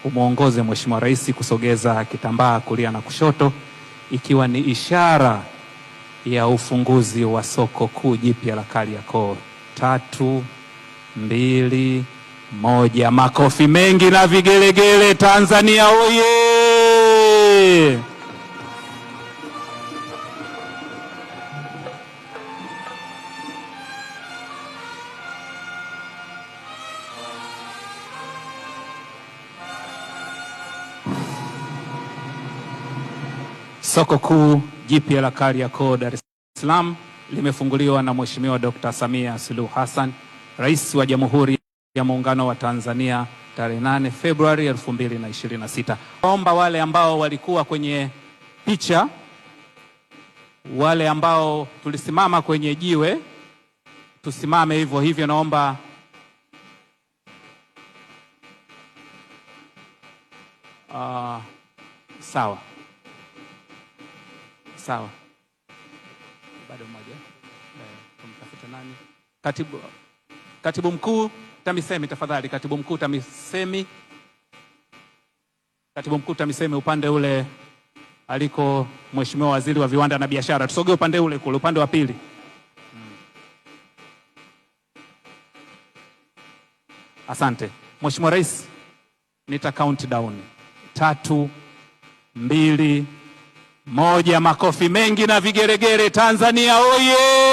umuongoze Mheshimiwa Rais kusogeza kitambaa kulia na kushoto, ikiwa ni ishara ya ufunguzi wa soko kuu jipya la Kariakoo. 3, 2, 1. Makofi mengi na vigelegele. Tanzania oye! Soko kuu jipya la Kariakoo Dar es Salaam limefunguliwa na Mheshimiwa Dr. Samia Suluhu Hassan, Rais wa Jamhuri ya Muungano wa Tanzania, tarehe 8 Februari 2026. Naomba wale ambao walikuwa kwenye picha, wale ambao tulisimama kwenye jiwe, tusimame hivyo hivyo. Naomba sawa. Sawa. Bado mmoja. Tumtafuta nani? Katibu Mkuu TAMISEMI tafadhali. Katibu Mkuu TAMISEMI. Katibu Mkuu TAMISEMI upande ule aliko Mheshimiwa Waziri wa Viwanda na Biashara. Tusogee upande ule kule, upande wa pili. Asante. Mheshimiwa Rais, nita countdown. 3, 2, 1. Makofi mengi na vigeregere. Tanzania oye!